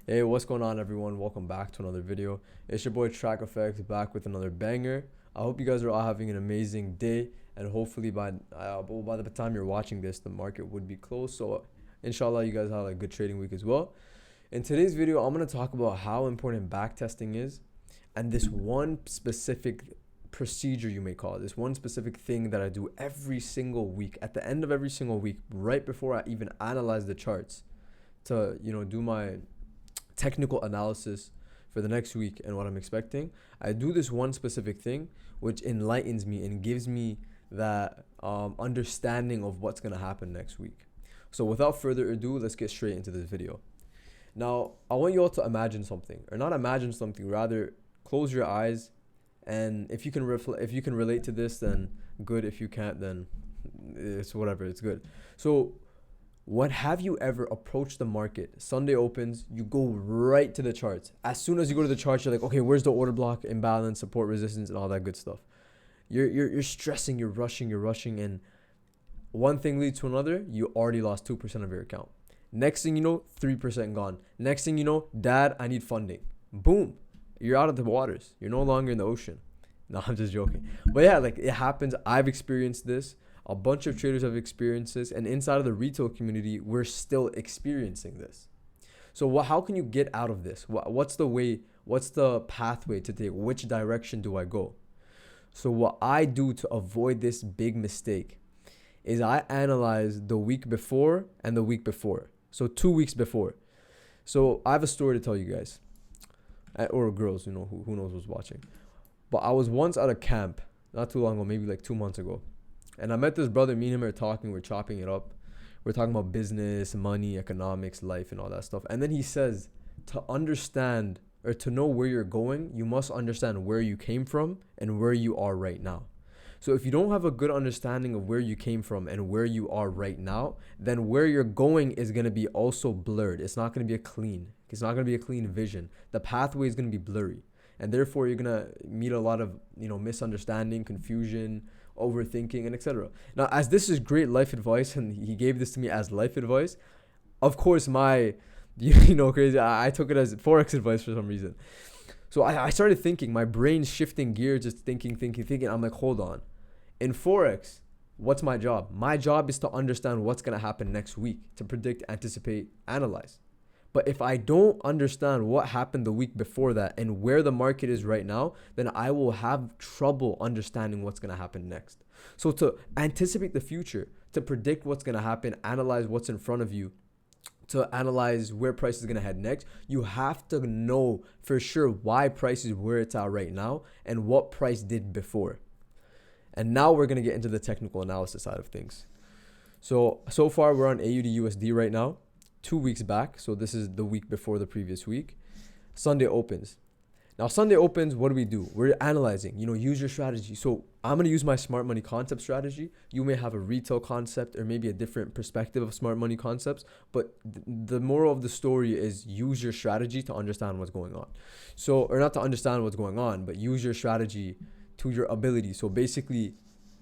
Hey, what's going on, everyone? Welcome back to another video. It's your boy TraqFX back with another banger. I hope you guys are all having an amazing day, and hopefully by the time you're watching this, the market would be closed. So, inshallah, you guys have a good trading week as well. In today's video, I'm gonna talk about how important backtesting is, and this one specific procedure, you may call it, this one specific thing that I do every single week. At the end of every single week, right before I even analyze the charts, to do my technical analysis for the next week and what I'm expecting, I do this one specific thing which enlightens me and gives me that understanding of what's going to happen next week. So without further ado, let's get straight into this video. Now, I want you all to imagine something, or not imagine something, rather close your eyes, and if you can relate to this, then good. If you can't, then it's whatever, it's good. So have you ever approached the market? Sunday opens, you go right to the charts. As soon as you go to the charts, you're like, okay, where's the order block, imbalance, support, resistance, and all that good stuff. You're stressing, you're rushing, and one thing leads to another. You already lost 2% of your account. Next thing you know, 3% gone. Next thing you know, Dad, I need funding. Boom, you're out of the waters. You're no longer in the ocean. No, I'm just joking. But yeah, like, it happens. I've experienced this. A bunch of traders have experienced this, and inside of the retail community, we're still experiencing this. So how can you get out of this? What's the way? What's the pathway to take? Which direction do I go? So what I do to avoid this big mistake is I analyze the week before and the week before. So 2 weeks before. So I have a story to tell you guys, or girls, who knows who's watching. But I was once at a camp not too long ago, maybe like 2 months ago. And I met this brother. Me and him are talking. We're chopping it up. We're talking about business, money, economics, life, and all that stuff. And then he says, to understand or to know where you're going, you must understand where you came from and where you are right now. So if you don't have a good understanding of where you came from and where you are right now, then where you're going is going to be also blurred. It's not going to be It's not going to be a clean vision. The pathway is going to be blurry. And therefore, you're going to meet a lot of, misunderstanding, confusion, overthinking, and etc. Now, as this is great life advice, and he gave this to me as life advice, of course, crazy, I took it as forex advice for some reason. So I started thinking, my brain's shifting gears, just thinking. I'm like, hold on. In forex, what's my job? My job is to understand what's going to happen next week, to predict, anticipate, analyze. But if I don't understand what happened the week before that and where the market is right now, then I will have trouble understanding what's going to happen next. So to anticipate the future, to predict what's going to happen, analyze what's in front of you, to analyze where price is going to head next, you have to know for sure why price is where it's at right now and what price did before. And now we're going to get into the technical analysis side of things. So far we're on AUD/USD right now. 2 weeks back, so this is the week before the previous week. Sunday opens. Now, Sunday opens, what do? We're analyzing, use your strategy. So I'm going to use my smart money concept strategy. You may have a retail concept or maybe a different perspective of smart money concepts, but the moral of the story is use your strategy to understand what's going on. So, or not to understand what's going on, but use your strategy to your ability. So basically,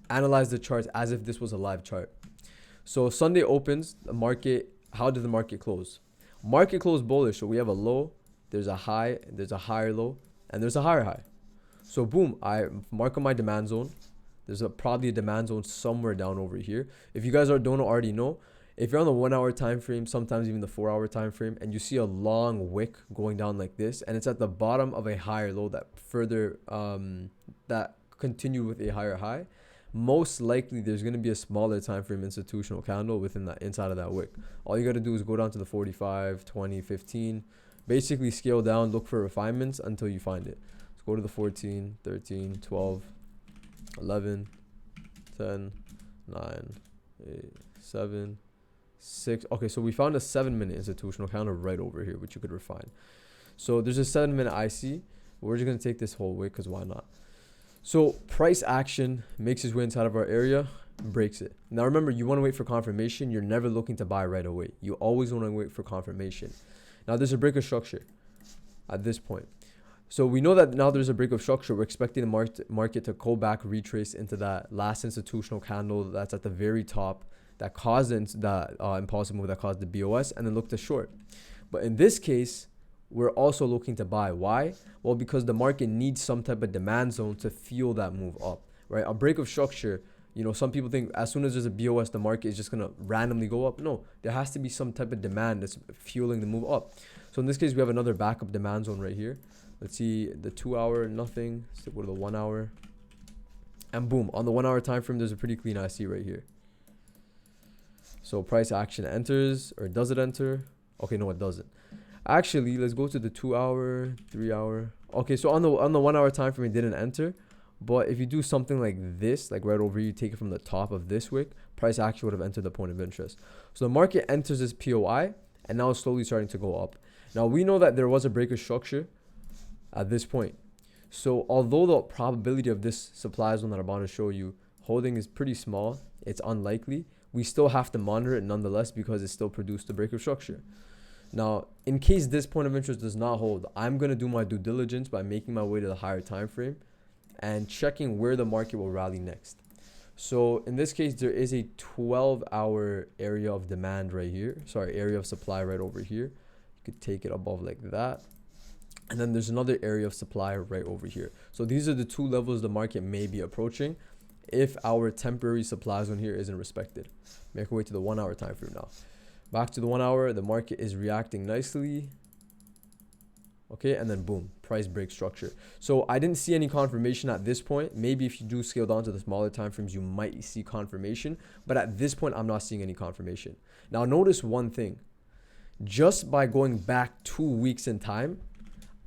analyze the charts as if this was a live chart. So Sunday opens, the market. How did the market close? Market closed bullish. So we have a low, there's a high, there's a higher low, and there's a higher high. So boom, I mark on my demand zone. There's probably a demand zone somewhere down over here. If you guys don't already know, if you're on the 1 hour time frame, sometimes even the 4 hour time frame, and you see a long wick going down like this, and it's at the bottom of a higher low that further that continued with a higher high, most likely there's going to be a smaller time frame institutional candle within that, inside of that wick. All you got to do is go down to the 45, 20, 15, basically scale down, look for refinements until you find it. So go to the 14, 13, 12, 11, 10, 9, 8, 7, 6. Okay, so we found a 7-minute institutional candle right over here, which you could refine. So there's a 7-minute IC. We're just going to take this whole wick because why not? So price action makes its way inside of our area, breaks it. Now remember, you want to wait for confirmation. You're never looking to buy right away. You always want to wait for confirmation. Now there's a break of structure at this point. So we know that now there's a break of structure. We're expecting the market to go back, retrace into that last institutional candle that's at the very top that caused that impulsive move that caused the BOS, and then look to short. But in this case, we're also looking to buy. Why? Well, because the market needs some type of demand zone to fuel that move up, right? A break of structure, you know, some people think as soon as there's a BOS, the market is just going to randomly go up. No, there has to be some type of demand that's fueling the move up. So in this case, we have another backup demand zone right here. Let's see the 2 hour, nothing. Let's go to the 1 hour. And boom, on the 1 hour time frame, there's a pretty clean IC right here. So price action enters, or does it enter? Okay, no, it doesn't. Actually, let's go to the 2 hour, 3 hour. Okay, so on the 1 hour time frame, it didn't enter. But if you do something like this, like right over here, you take it from the top of this wick, price action would have entered the point of interest. So the market enters this POI, and now it's slowly starting to go up. Now we know that there was a break of structure at this point. So although the probability of this supply zone that I'm about to show you holding is pretty small, it's unlikely, we still have to monitor it nonetheless because it still produced a break of structure. Now, in case this point of interest does not hold, I'm going to do my due diligence by making my way to the higher time frame and checking where the market will rally next. So in this case, there is a 12-hour area of demand right here. Sorry, area of supply right over here. You could take it above like that. And then there's another area of supply right over here. So these are the two levels the market may be approaching if our temporary supply zone here isn't respected. Make our way to the 1 hour time frame now. Back to the 1 hour, the market is reacting nicely. Okay, and then boom, price break structure. So I didn't see any confirmation at this point. Maybe if you do scale down to the smaller time frames, you might see confirmation. But at this point, I'm not seeing any confirmation. Now notice one thing. Just by going back 2 weeks in time,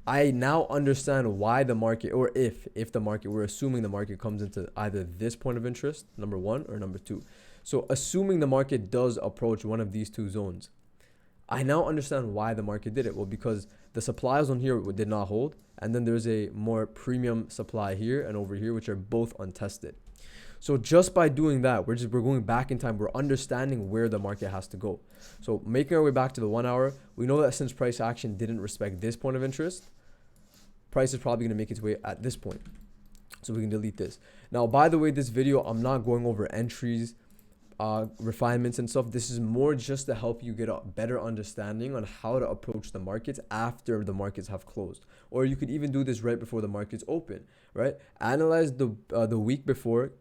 I now understand why the market, or if the market, we're assuming the market comes into either this point of interest, number one, or number two. So assuming the market does approach one of these two zones, I now understand why the market did it. Well, because the supply zone here did not hold, and then there's a more premium supply here and over here, which are both untested. So just by doing that, we're going back in time. We're understanding where the market has to go. So making our way back to the 1 hour, we know that since price action didn't respect this point of interest, price is probably going to make its way at this point. So we can delete this. Now, by the way, this video, I'm not going over entries, refinements and stuff. This is more just to help you get a better understanding on how to approach the markets after the markets have closed. Or you could even do this right before the markets open, right? Analyze the week before.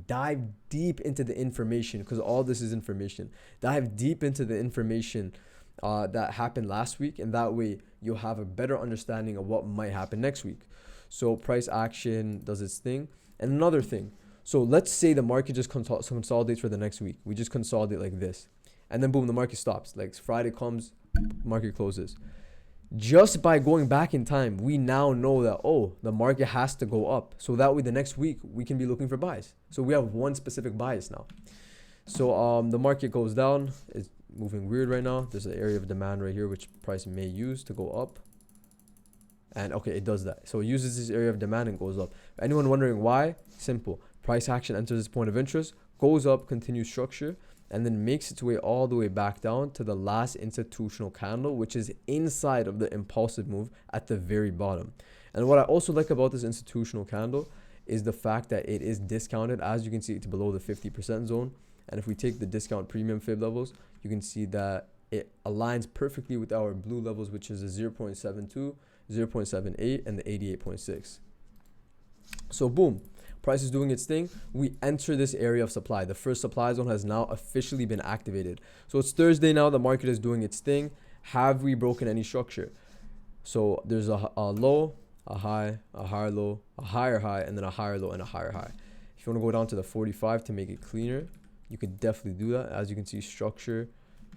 Dive deep into the information, because all this is information. Dive deep into the information that happened last week, and that way you'll have a better understanding of what might happen next week. So price action does its thing. And another thing, so let's say the market just consolidates for the next week. We just consolidate like this, and then boom, the market stops. Like Friday comes, market closes. Just by going back in time, we now know that, oh, the market has to go up. So that way the next week we can be looking for buys. So we have one specific bias now. So the market goes down. It's moving weird right now. There's an area of demand right here, which price may use to go up. And okay, it does that. So it uses this area of demand and goes up. Anyone wondering why? Simple. Price action enters this point of interest, goes up, continues structure, and then makes its way all the way back down to the last institutional candle, which is inside of the impulsive move at the very bottom. And what I also like about this institutional candle is the fact that it is discounted. As you can see, it's below the 50% zone. And if we take the discount premium fib levels, you can see that it aligns perfectly with our blue levels, which is the 0.72, 0.78, and the 88.6. So boom. Price is doing its thing. We enter this area of supply. The first supply zone has now officially been activated. So it's Thursday now. The market is doing its thing. Have we broken any structure? So there's a low, a high, a higher low, a higher high, and then a higher low and a higher high. If you want to go down to the 45 to make it cleaner, you could definitely do that. As you can see, structure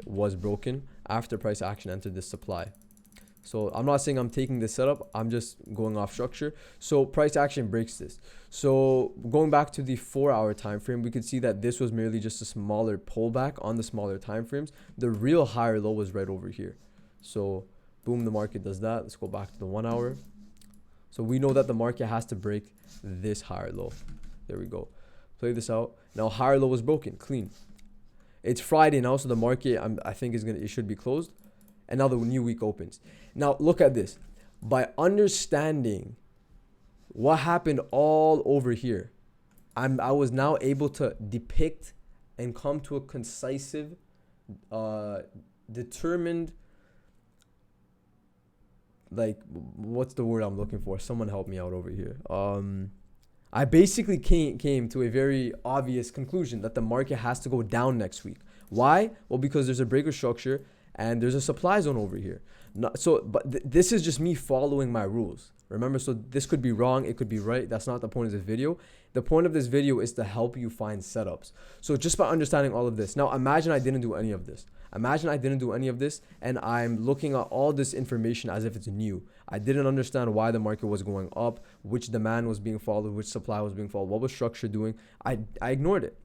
was broken after price action entered this supply. So I'm not saying I'm taking this setup, I'm just going off structure. So price action breaks this. So going back to the 4 hour time frame, we could see that this was merely just a smaller pullback on the smaller time frames. The real higher low was right over here. So boom, the market does that. Let's go back to the 1 hour. So we know that the market has to break this higher low. There we go. Play this out. Now higher low was broken, clean. It's Friday now, so the market I think it should be closed. And now the new week opens. Now look at this. By understanding what happened all over here, I was now able to depict and come to a concise, determined like, what's the word I'm looking for? Someone help me out over here. I basically came to a very obvious conclusion that the market has to go down next week. Why? Well, because there's a breaker structure and there's a supply zone over here. This is just me following my rules. Remember, so this could be wrong, it could be right. That's not the point of this video. The point of this video is to help you find setups. So just by understanding all of this, now imagine I didn't do any of this. Imagine I didn't do any of this and I'm looking at all this information as if it's new. I didn't understand why the market was going up, which demand was being followed, which supply was being followed, what was structure doing. I ignored it,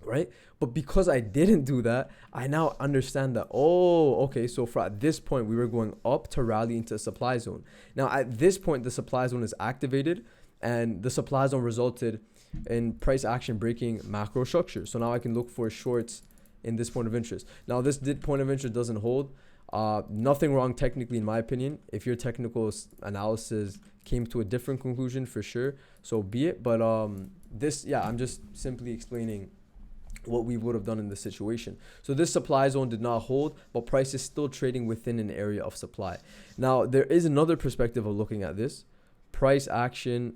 right? But because I didn't do that, I now understand that, oh, okay, so at this point, we were going up to rally into a supply zone. Now, at this point, the supply zone is activated and the supply zone resulted in price action breaking macro structure. So now I can look for shorts in this point of interest. Now, this point of interest doesn't hold. Nothing wrong technically, in my opinion. If your technical analysis came to a different conclusion, for sure, so be it. But I'm just simply explaining what we would have done in this situation. So this supply zone did not hold, but price is still trading within an area of supply. Now, there is another perspective of looking at this. Price action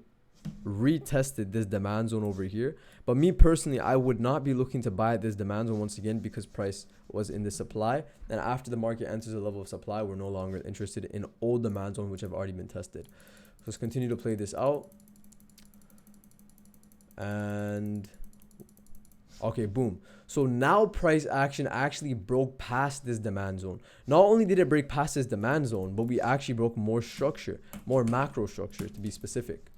retested this demand zone over here, but me personally, I would not be looking to buy at this demand zone once again because price was in the supply, and after the market enters a level of supply, we're no longer interested in old demand zone which have already been tested. So let's continue to play this out. And okay, boom. So now price action actually broke past this demand zone. Not only did it break past this demand zone, but we actually broke more structure, more macro structure to be specific.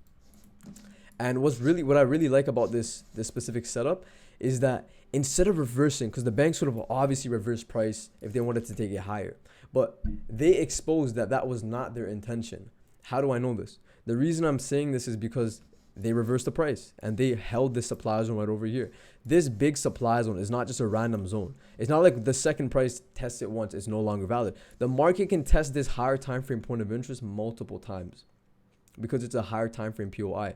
And what I really like about this specific setup is that instead of reversing, because the banks would have obviously reversed price if they wanted to take it higher, but they exposed that was not their intention. How do I know this? The reason I'm saying this is because they reversed the price and they held this supply zone right over here. This big supply zone is not just a random zone. It's not like the second price tests it once, it's no longer valid. The market can test this higher time frame point of interest multiple times because it's a higher time frame POI.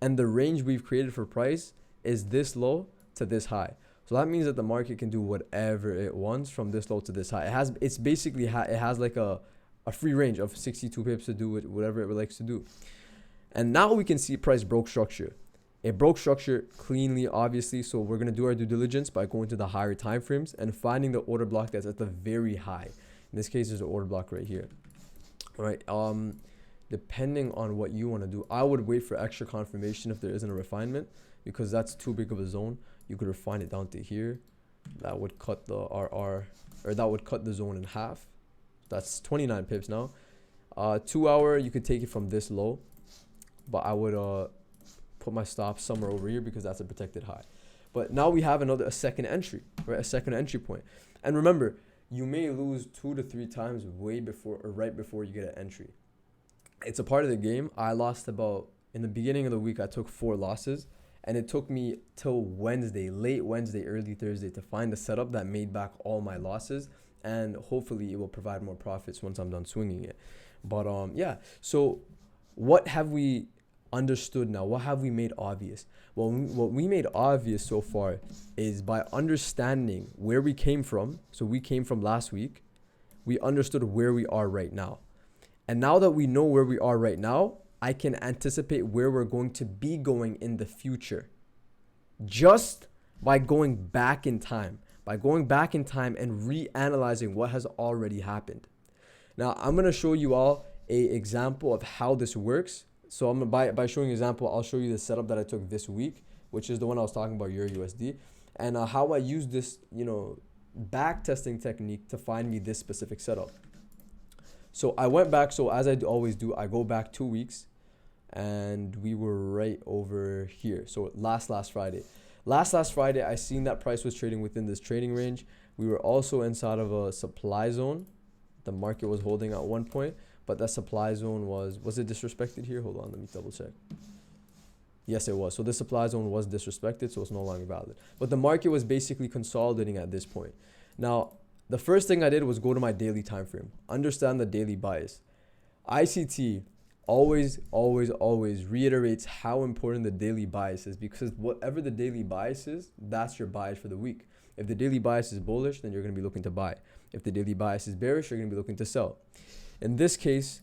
And the range we've created for price is this low to this high. So that means that the market can do whatever it wants from this low to this high. It has like a free range of 62 pips to do whatever it likes to do. And now we can see price broke structure. It broke structure cleanly, obviously. So we're going to do our due diligence by going to the higher time frames and finding the order block that's at the very high. In this case, there's an order block right here. All right. Depending on what you want to do, I would wait for extra confirmation if there isn't a refinement, because that's too big of a zone. You could refine it down to here. That would cut the RR, or that would cut the zone in half. That's 29 pips now. 2 hour, you could take it from this low, but I would put my stop somewhere over here because that's a protected high. But now we have a second entry, right? A second entry point. And remember, you may lose 2 to 3 times way before or right before you get an entry. It's a part of the game. I lost in the beginning of the week, I took 4 losses, and it took me till Wednesday, late Wednesday, early Thursday to find a setup that made back all my losses, and hopefully it will provide more profits once I'm done swinging it. But yeah, so what have we understood now? What have we made obvious? Well, what we made obvious so far is by understanding where we came from. So we came from last week. We understood where we are right now. And now that we know where we are right now, I can anticipate where we're going to be going in the future. Just by going back in time. By going back in time and reanalyzing what has already happened. Now, I'm going to show you all an example of how this works. So I'm gonna, by showing an example, I'll show you the setup that I took this week, which is the one I was talking about, EURUSD, and how I use this, backtesting technique to find me this specific setup. So I went back. So as I always do, I go back 2 weeks, and we were right over here. So last Friday. Last Friday, I seen that price was trading within this trading range. We were also inside of a supply zone. The market was holding at one point, but that supply zone was it disrespected here? Hold on, let me double check. Yes, it was. So the supply zone was disrespected, so it's no longer valid. But the market was basically consolidating at this point. Now, the first thing I did was go to my daily time frame. Understand the daily bias. ICT always reiterates how important the daily bias is, because whatever the daily bias is, that's your bias for the week. If the daily bias is bullish, then you're going to be looking to buy. If the daily bias is bearish, you're going to be looking to sell. In this case,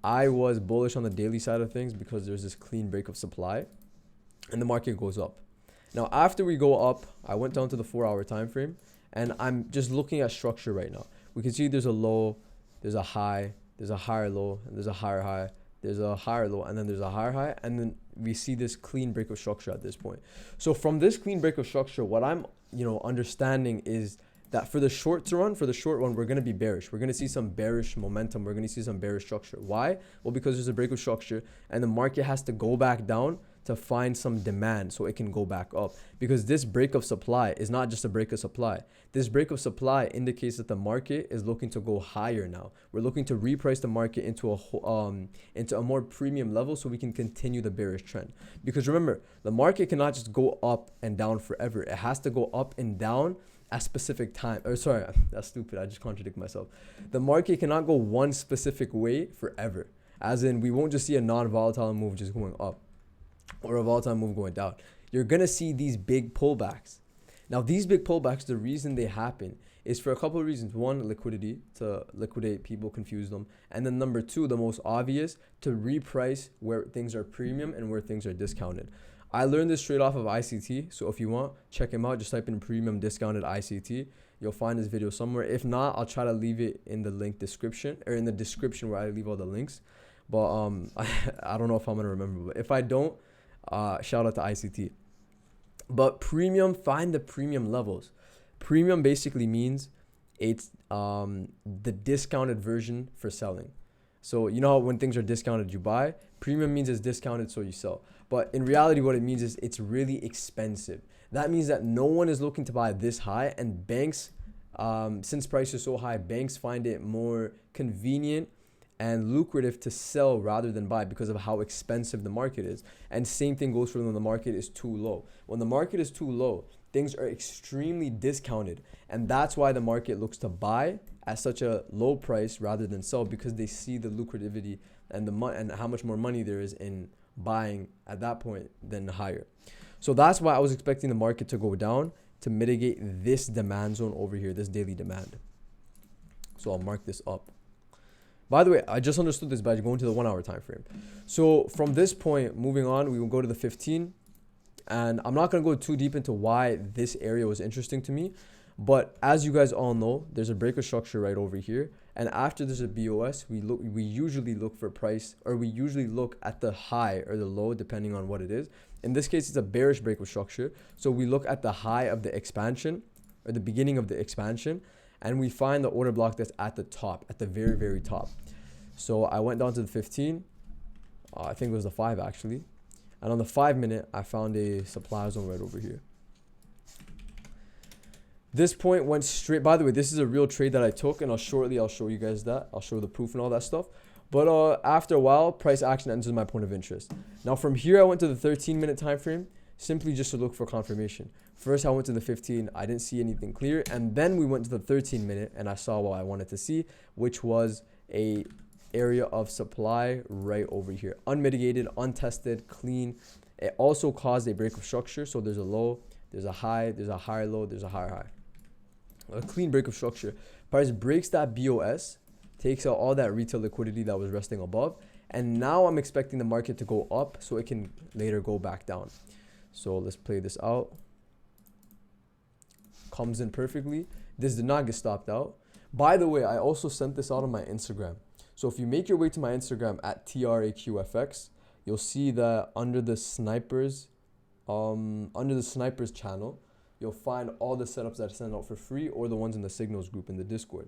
I was bullish on the daily side of things because there's this clean break of supply and the market goes up. Now, after we go up, I went down to the 4-hour time frame, and I'm just looking at structure right now. We can see there's a low, there's a high, there's a higher low, and there's a higher high, there's a higher low, and then there's a higher high, and then we see this clean break of structure at this point. So from this clean break of structure, what I'm understanding is that for the short run, we're going to be bearish. We're going to see some bearish momentum. We're going to see some bearish structure. Why? Well, because there's a break of structure, and the market has to go back down to find some demand so it can go back up, because this break of supply is not just a break of supply. This break of supply indicates that the market is looking to go higher now. We're looking to reprice the market into a more premium level so we can continue the bearish trend. Because remember, the market cannot just go up and down forever. It has to go up and down at specific time. Or sorry, that's stupid. I just contradict myself. The market cannot go one specific way forever. As in, we won't just see a non-volatile move just going up or a volatile move going down. You're going to see these big pullbacks. Now, these big pullbacks, the reason they happen is for a couple of reasons. One, liquidity, to liquidate people, confuse them. And then number two, the most obvious, to reprice where things are premium and where things are discounted. I learned this straight off of ICT. So if you want, check him out. Just type in premium discounted ICT. You'll find this video somewhere. If not, I'll try to leave it in the link description, or in the description where I leave all the links. But I don't know if I'm going to remember. But if I don't, shout out to ICT. But premium, find the premium levels. Premium basically means it's the discounted version for selling. So you know how when things are discounted you buy? Premium means it's discounted, so you sell. But in reality, what it means is it's really expensive. That means that no one is looking to buy this high, and banks, since price is so high, banks find it more convenient and lucrative to sell rather than buy because of how expensive the market is. And same thing goes for when the market is too low. When the market is too low, things are extremely discounted, and that's why the market looks to buy at such a low price rather than sell, because they see the lucrativity and and how much more money there is in buying at that point than higher. So that's why I was expecting the market to go down to mitigate this demand zone over here, this daily demand. So I'll mark this up. By the way, I just understood this by going to the 1 hour time frame. So from this point, moving on, we will go to the 15. And I'm not going to go too deep into why this area was interesting to me. But as you guys all know, there's a break of structure right over here. And after there's a BOS, we usually look for price, or we usually look at the high or the low, depending on what it is. In this case, it's a bearish break of structure. So we look at the high of the expansion, or the beginning of the expansion, and we find the order block that's at the top, at the very, very top. So I went down to the 15. I think it was the 5 actually. And on the 5 minute, I found a supply zone right over here. This point went straight. By the way, this is a real trade that I took, and I'll show you guys that. I'll show the proof and all that stuff. But after a while, price action enters my point of interest. Now from here, I went to the 13-minute time frame, simply just to look for confirmation. First, I went to the 15. I didn't see anything clear, and then we went to the 13-minute, and I saw what I wanted to see, which was a area of supply right over here, unmitigated, untested, clean. It also caused a break of structure. So there's a low, there's a high, there's a higher low, there's a higher high. A clean break of structure. Price breaks that BOS, takes out all that retail liquidity that was resting above, and now I'm expecting the market to go up so it can later go back down. So let's play this out. Comes in perfectly. This did not get stopped out. By the way, I also sent this out on my Instagram. So if you make your way to my Instagram at TraqFX, you'll see that under the snipers channel, you'll find all the setups that I send out for free, or the ones in the signals group in the Discord.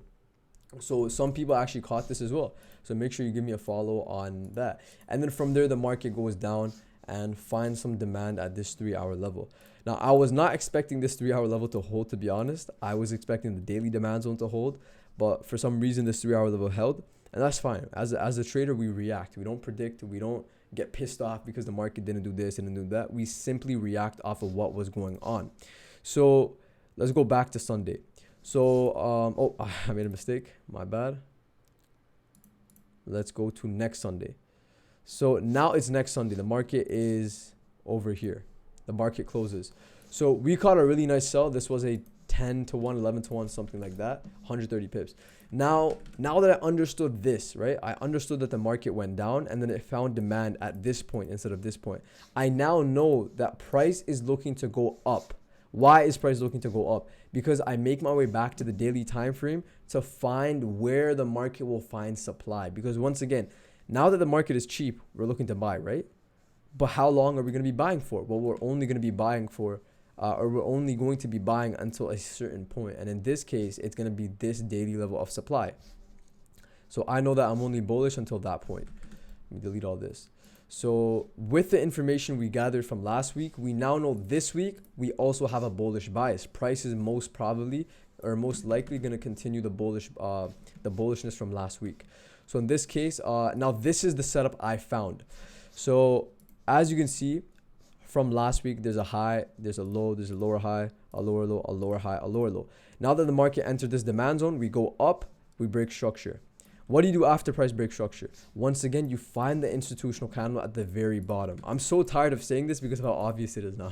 So some people actually caught this as well. So make sure you give me a follow on that. And then from there, the market goes down and finds some demand at this 3-hour level. Now, I was not expecting this 3-hour level to hold, to be honest. I was expecting the daily demand zone to hold, but for some reason, this 3-hour level held. And that's fine. As a trader, we react. We don't predict. We don't get pissed off because the market didn't do this and didn't do that. We simply react off of what was going on. So let's go back to Sunday. So, I made a mistake. My bad. Let's go to next Sunday. So now it's next Sunday. The market is over here. The market closes. So we caught a really nice sell. This was a 10 to 1, 11 to 1, something like that, 130 pips. Now that I understood this, right? I understood that the market went down and then it found demand at this point instead of this point. I now know that price is looking to go up. Why is price looking to go up? Because I make my way back to the daily time frame to find where the market will find supply. Because once again, now that the market is cheap, we're looking to buy, right? But how long are we going to be buying for? Well, we're only going to be buying for, or we're only going to be buying until a certain point. And in this case, it's going to be this daily level of supply. So I know that I'm only bullish until that point. Let me delete all this. So with the information we gathered from last week, we now know this week we also have a bullish bias. Price is most probably or most likely going to continue the bullishness from last week. So in this case, now this is the setup I found. So as you can see from last week, there's a high, there's a low, there's a lower high, a lower low, a lower high, a lower low. Now that the market entered this demand zone, we go up, we break structure. What do you do after price break structure? Once again, you find the institutional candle at the very bottom. I'm so tired of saying this because of how obvious it is now.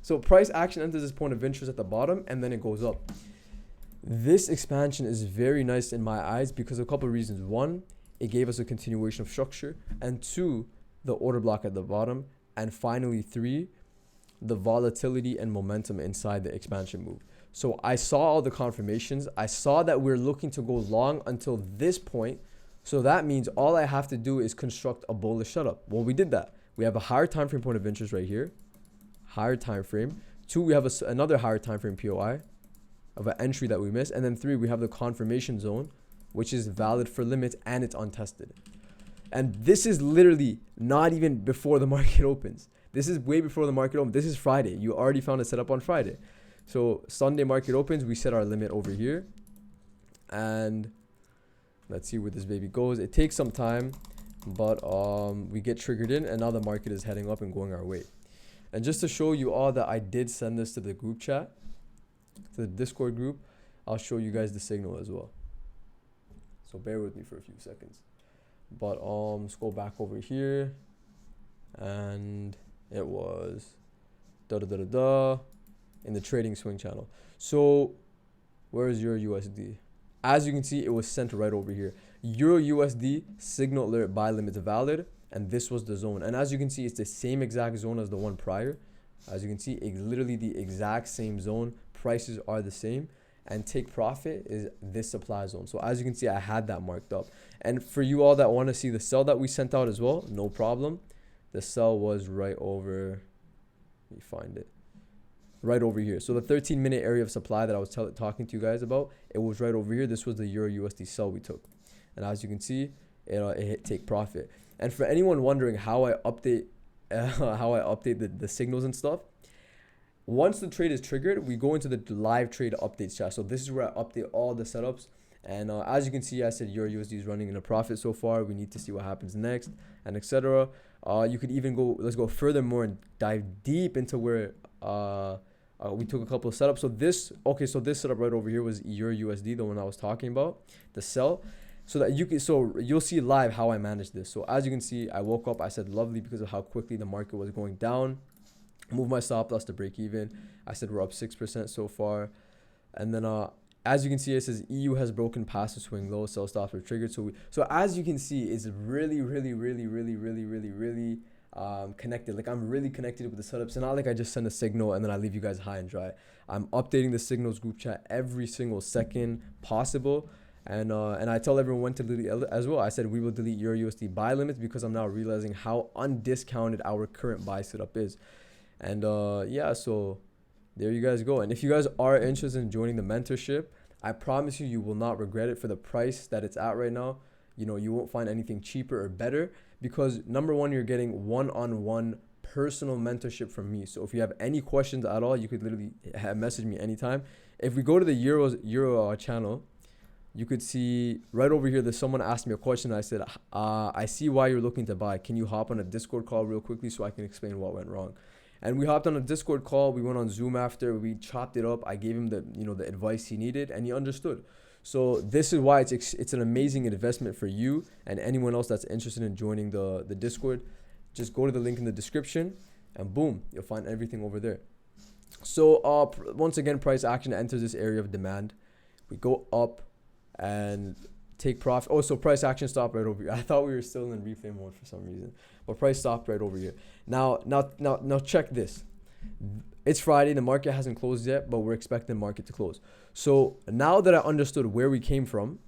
So price action enters this point of interest at the bottom and then it goes up. This expansion is very nice in my eyes because of a couple of reasons. One, it gave us a continuation of structure. And two, the order block at the bottom. And finally, three, the volatility and momentum inside the expansion move. So I saw all the confirmations. I saw that we're looking to go long until this point. So that means all I have to do is construct a bullish setup. Well, we did that. We have a higher time frame point of interest right here. Higher time frame. Two, we have another higher time frame POI of an entry that we missed. And then three, we have the confirmation zone, which is valid for limits and it's untested. And this is literally not even before the market opens. This is way before the market opens. This is Friday. You already found a setup on Friday. So Sunday market opens, we set our limit over here. And let's see where this baby goes. It takes some time, but we get triggered in and now the market is heading up and going our way. And just to show you all that I did send this to the group chat, to the Discord group, I'll show you guys the signal as well. So bear with me for a few seconds. But let's go back over here. And it was in the trading swing channel. So where is EURUSD? As you can see, it was sent right over here. EURUSD signal alert buy limits valid, and this was the zone. And as you can see, it's the same exact zone as the one prior. As you can see, it's literally the exact same zone. Prices are the same, and take profit is this supply zone. So as you can see, I had that marked up. And for you all that want to see the sell that we sent out as well, no problem. The sell was right over, let me find it, right over here. So the 13-minute area of supply that I was talking to you guys about, it was right over here. This was the EURUSD sell we took. And as you can see, it hit take profit. And for anyone wondering how I update the signals and stuff, once the trade is triggered, we go into the live trade updates chat. So this is where I update all the setups. And as you can see, I said EURUSD is running in a profit so far. We need to see what happens next, and etc. You could even go, let's go furthermore and dive deep into where we took a couple of setups. So this setup right over here was EURUSD, the one I was talking about, the sell. So that you'll see live how I managed this. So as you can see, I woke up, I said lovely because of how quickly the market was going down. Move my stop loss to break even. I said we're up 6% so far. And then as you can see, it says EU has broken past the swing low, sell stops were triggered. So as you can see, it's really connected. Like I'm really connected with the setups. It's not like I just send a signal and then I leave you guys high and dry. I'm updating the signals group chat every single second possible. And I tell everyone when to delete as well. I said we will delete EURUSD buy limits because I'm now realizing how undiscounted our current buy setup is. And yeah, so there you guys go. And if you guys are interested in joining the mentorship, I promise you will not regret it for the price that it's at right now. You know, you won't find anything cheaper or better because number one, you're getting one-on-one personal mentorship from me. So if you have any questions at all, you could literally message me anytime. If we go to the Euro channel, you could see right over here, there's someone asked me a question. I said, I see why you're looking to buy. Can you hop on a Discord call real quickly so I can explain what went wrong? And we hopped on a Discord call. We went on Zoom after. We chopped it up. I gave him the advice he needed, and he understood. So this is why it's an amazing investment for you and anyone else that's interested in joining the Discord. Just go to the link in the description, and boom, you'll find everything over there. So once again, price action enters this area of demand. We go up and take profit. Oh, so price action stopped right over here. I thought we were still in replay mode for some reason, but price stopped right over here. Now check this. It's Friday. The market hasn't closed yet, but we're expecting the market to close. So now that I understood where we came from,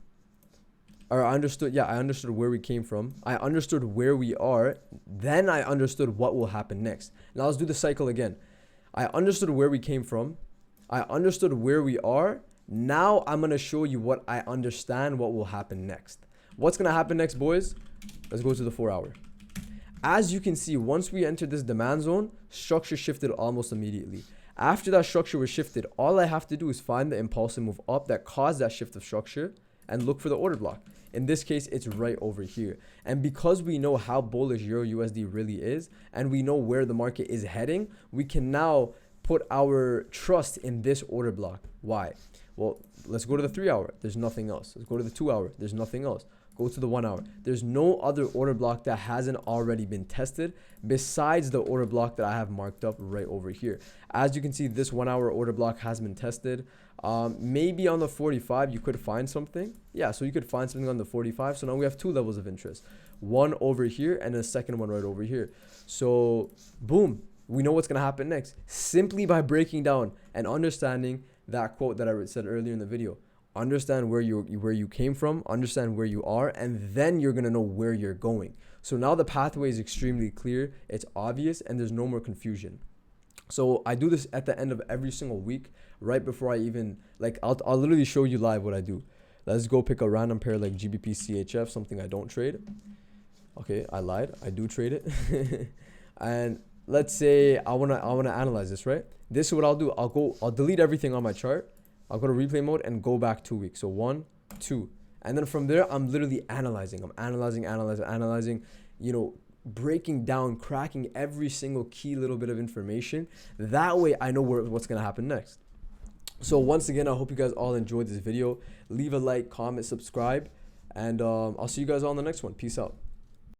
or I understood where we came from. I understood where we are. Then I understood what will happen next. Now let's do the cycle again. I understood where we came from. I understood where we are. Now I'm going to show you what I understand what will happen next. What's going to happen next, boys? Let's go to the 4 hour. As you can see, once we entered this demand zone, structure shifted almost immediately. After that structure was shifted, all I have to do is find the impulsive move up that caused that shift of structure and look for the order block. In this case, it's right over here. And because we know how bullish EURUSD really is, and we know where the market is heading, we can now put our trust in this order block. Why? Well, let's go to the 3 hour. There's nothing else. Let's go to the 2 hour. There's nothing else. Go to the 1 hour. There's no other order block that hasn't already been tested besides the order block that I have marked up right over here. As you can see, this 1 hour order block has been tested. Maybe on the 45 you could find something. Yeah, so you could find something on the 45. So now we have two levels of interest, one over here and a second one right over here. So boom, we know what's going to happen next simply by breaking down and understanding that quote that I said earlier in the video. Understand where you came from, understand where you are, and then you're going to know where you're going. So now the pathway is extremely clear, it's obvious, and there's no more confusion. So I do this at the end of every single week, right before I even, like, I'll literally show you live what I do. Let's go pick a random pair like GBP CHF, something I don't trade. Okay, I lied, I do trade it. And let's say I wanna analyze this, right? This is what I'll do. I'll delete everything on my chart. I'll go to replay mode and go back 2 weeks. So 1, 2. And then from there, I'm literally analyzing. I'm analyzing, you know, breaking down, cracking every single key little bit of information. That way I know what's going to happen next. So once again, I hope you guys all enjoyed this video. Leave a like, comment, subscribe, and I'll see you guys all in the next one. Peace out.